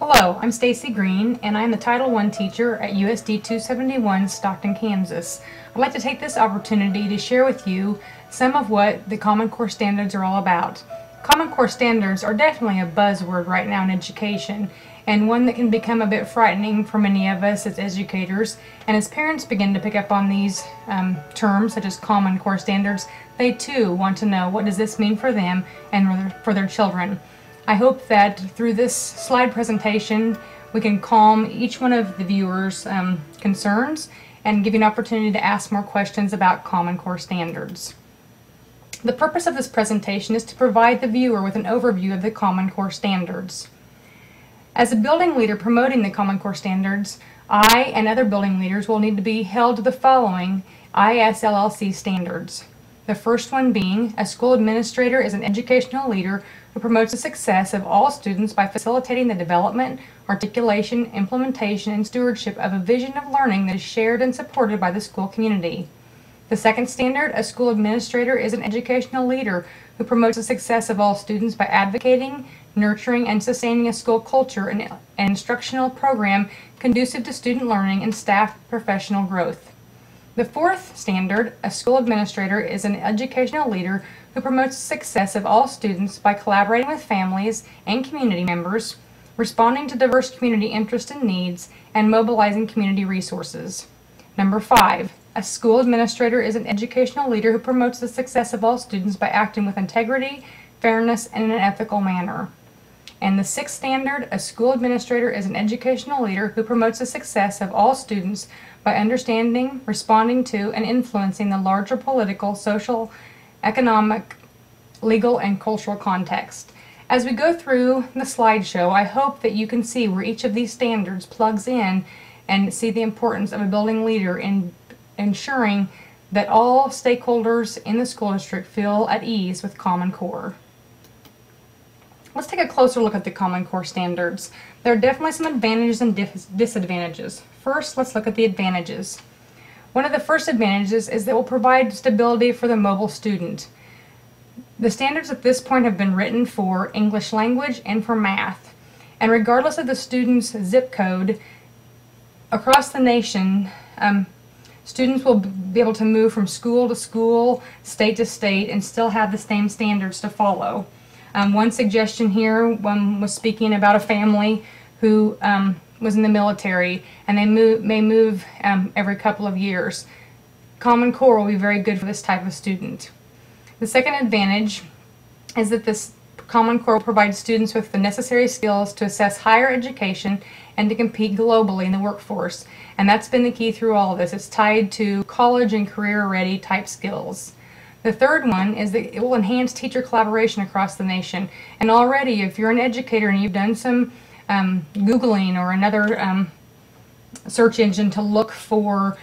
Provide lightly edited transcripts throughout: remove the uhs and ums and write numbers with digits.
Hello, I'm Stacy Green, and I'm the Title I teacher at USD 271, Stockton, Kansas. I'd like to take this opportunity to share with you some of what the Common Core standards are all about. Common Core standards are definitely a buzzword right now in education, and one that can become a bit frightening for many of us as educators. And as parents begin to pick up on these terms, such as Common Core standards, they too want to know, what does this mean for them and for their children. I hope that through this slide presentation we can calm each one of the viewers' concerns and give you an opportunity to ask more questions about Common Core standards. The purpose of this presentation is to provide the viewer with an overview of the Common Core standards. As a building leader promoting the Common Core standards, I and other building leaders will need to be held to the following ISLLC standards. The first one being, a school administrator is an educational leader who promotes the success of all students by facilitating the development, articulation, implementation, and stewardship of a vision of learning that is shared and supported by the school community. The second standard, a school administrator is an educational leader who promotes the success of all students by advocating, nurturing, and sustaining a school culture and instructional program conducive to student learning and staff professional growth. The fourth standard, a school administrator is an educational leader who promotes the success of all students by collaborating with families and community members, responding to diverse community interests and needs, and mobilizing community resources. Number 5, a school administrator is an educational leader who promotes the success of all students by acting with integrity, fairness, and in an ethical manner. And the sixth standard, a school administrator is an educational leader who promotes the success of all students by understanding, responding to, and influencing the larger political, social, economic, legal, and cultural context. As we go through the slideshow, I hope that you can see where each of these standards plugs in and see the importance of a building leader in ensuring that all stakeholders in the school district feel at ease with Common Core. Let's take a closer look at the Common Core standards. There are definitely some advantages and disadvantages. First, let's look at the advantages. One of the first advantages is that it will provide stability for the mobile student. The standards at this point have been written for English language and for math. And regardless of the student's zip code, across the nation, students will be able to move from school to school, state to state, and still have the same standards to follow. One suggestion here, one was speaking about a family who was in the military, and they may move every couple of years. Common Core will be very good for this type of student. The second advantage is that this Common Core will provide students with the necessary skills to assess higher education and to compete globally in the workforce. And that's been the key through all of this. It's tied to college and career-ready type skills. The third one is that it will enhance teacher collaboration across the nation. And already, if you're an educator and you've done some Googling or another search engine to look for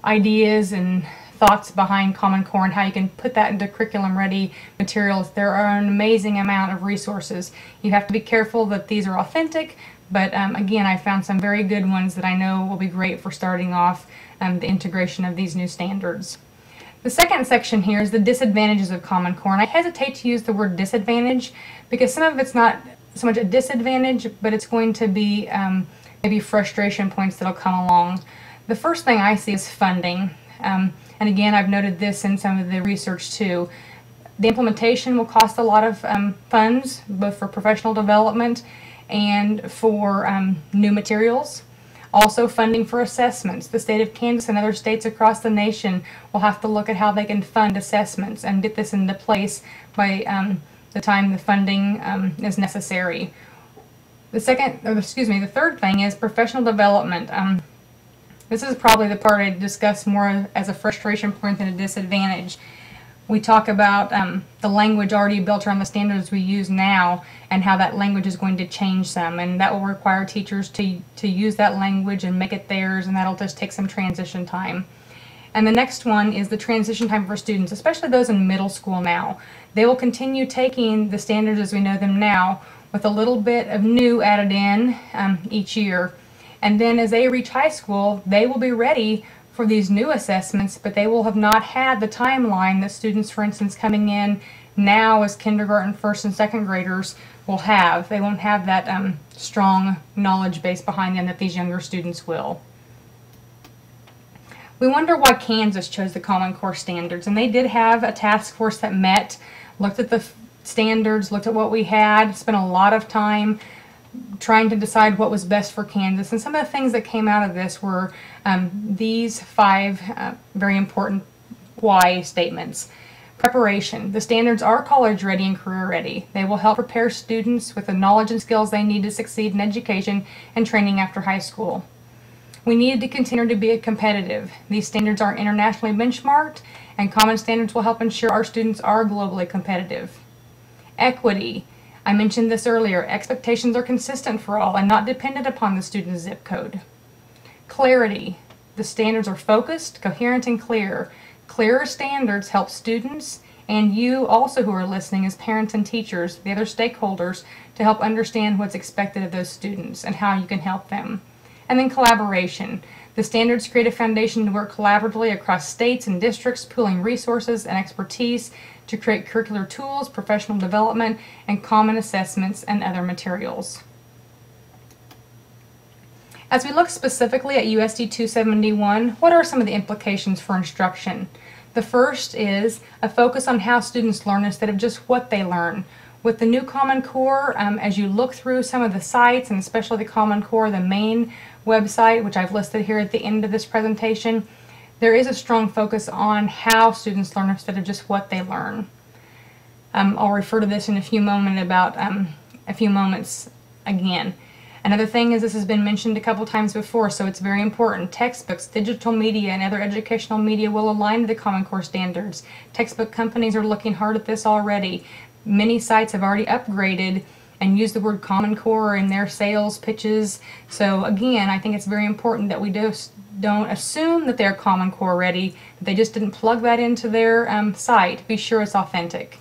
ideas and thoughts behind Common Core and how you can put that into curriculum-ready materials, there are an amazing amount of resources. You have to be careful that these are authentic, but again, I found some very good ones that I know will be great for starting off the integration of these new standards. The second section here is the disadvantages of Common Core, and I hesitate to use the word disadvantage because some of it's not so much a disadvantage, but it's going to be maybe frustration points that'll come along. The first thing I see is funding, and again, I've noted this in some of the research too. The implementation will cost a lot of funds, both for professional development and for new materials. Also, funding for assessments. The state of Kansas and other states across the nation will have to look at how they can fund assessments and get this into place by the time the funding is necessary. The third thing is professional development. This is probably the part I discuss more as a frustration point than a disadvantage. We talk about the language already built around the standards we use now and how that language is going to change some, and that will require teachers to use that language and make it theirs, and that'll just take some transition time. And the next one is the transition time for students, especially those in middle school now. They will continue taking the standards as we know them now with a little bit of new added in each year. And then as they reach high school, they will be ready for these new assessments, but they will have not had the timeline that students, for instance, coming in now as kindergarten, first and second graders will have. They won't have that strong knowledge base behind them that these younger students will. We wonder why Kansas chose the Common Core standards, and they did have a task force that met, looked at the standards, looked at what we had, spent a lot of time trying to decide what was best for Kansas. And some of the things that came out of this were these 5 very important why statements. Preparation. The standards are college ready and career ready. They will help prepare students with the knowledge and skills they need to succeed in education and training after high school. We needed to continue to be competitive. These standards are internationally benchmarked, and common standards will help ensure our students are globally competitive. Equity. I mentioned this earlier. Expectations are consistent for all and not dependent upon the student's zip code. Clarity. The standards are focused, coherent, and clear. Clearer standards help students and you also who are listening as parents and teachers, the other stakeholders, to help understand what's expected of those students and how you can help them. And then collaboration. The standards create a foundation to work collaboratively across states and districts, pooling resources and expertise to create curricular tools, professional development, and common assessments and other materials. As we look specifically at USD 271, what are some of the implications for instruction? The first is a focus on how students learn instead of just what they learn. With the new Common Core, as you look through some of the sites, and especially the Common Core, the main website, which I've listed here at the end of this presentation, there is a strong focus on how students learn instead of just what they learn. I'll refer to this in a few moments again. Another thing is, this has been mentioned a couple times before, so it's very important. Textbooks, digital media, and other educational media will align to the Common Core standards. Textbook companies are looking hard at this already. Many sites have already upgraded and used the word Common Core in their sales pitches. So again, I think it's very important that we don't assume that they're Common Core ready, that they just didn't plug that into their site. Be sure it's authentic.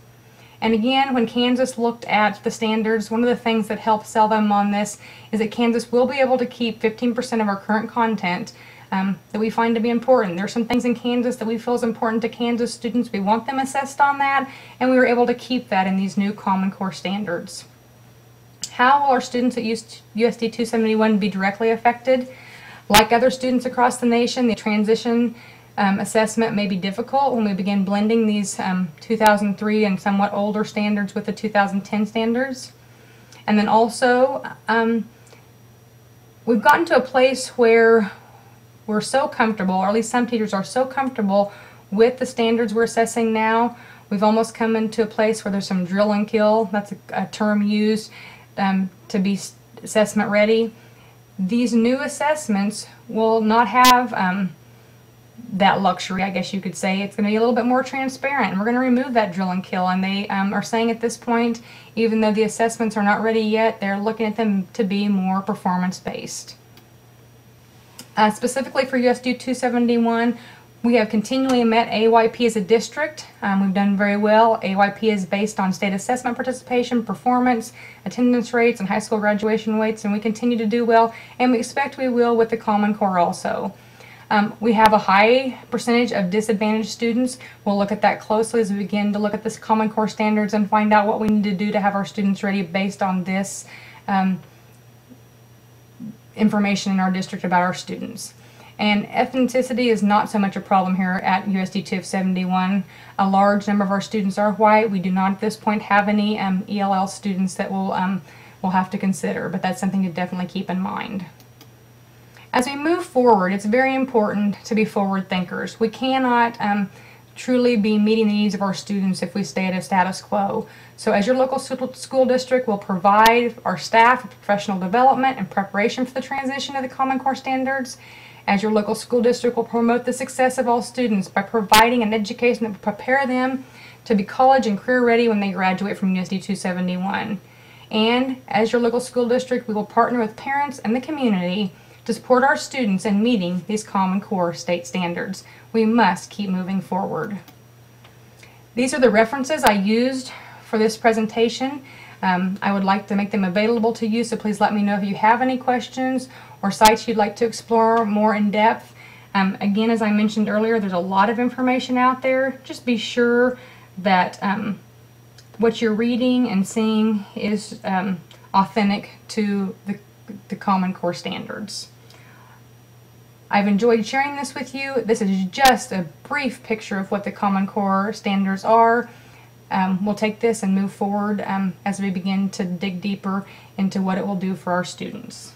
And again, when Kansas looked at the standards, one of the things that helped sell them on this is that Kansas will be able to keep 15% of our current content that we find to be important. There are some things in Kansas that we feel is important to Kansas students. We want them assessed on that, and we were able to keep that in these new Common Core standards. How will our students at USD 271 be directly affected? Like other students across the nation, the transition assessment may be difficult when we begin blending these 2003 and somewhat older standards with the 2010 standards. And then also, we've gotten to a place where we're so comfortable, or at least some teachers are so comfortable with the standards we're assessing now. We've almost come into a place where there's some drill and kill. That's a term used to be assessment ready. These new assessments will not have that luxury, I guess you could say. It's going to be a little bit more transparent, and we're going to remove that drill and kill. And they are saying at this point, even though the assessments are not ready yet, they're looking at them to be more performance-based. Specifically for USD 271, we have continually met AYP as a district. We've done very well. AYP is based on state assessment participation, performance, attendance rates, and high school graduation rates, and we continue to do well, and we expect we will with the Common Core also. We have a high percentage of disadvantaged students. We'll look at that closely as we begin to look at this Common Core standards and find out what we need to do to have our students ready based on this information in our district about our students. And ethnicity is not so much a problem here at USD 271. A large number of our students are white. We do not at this point have any ELL students that we'll have to consider, but that's something to definitely keep in mind. As we move forward, it's very important to be forward thinkers. We cannot truly be meeting the needs of our students if we stay at a status quo. So as your local school district will provide our staff with professional development and preparation for the transition to the Common Core standards, as your local school district will promote the success of all students by providing an education that will prepare them to be college and career ready when they graduate from USD 271. And as your local school district, we will partner with parents and the community to support our students in meeting these Common Core state standards. We must keep moving forward. These are the references I used for this presentation. I would like to make them available to you, so please let me know if you have any questions or sites you'd like to explore more in depth. Again, as I mentioned earlier, there's a lot of information out there. Just be sure that what you're reading and seeing is authentic to the Common Core standards. I've enjoyed sharing this with you. This is just a brief picture of what the Common Core standards are. We'll take this and move forward as we begin to dig deeper into what it will do for our students.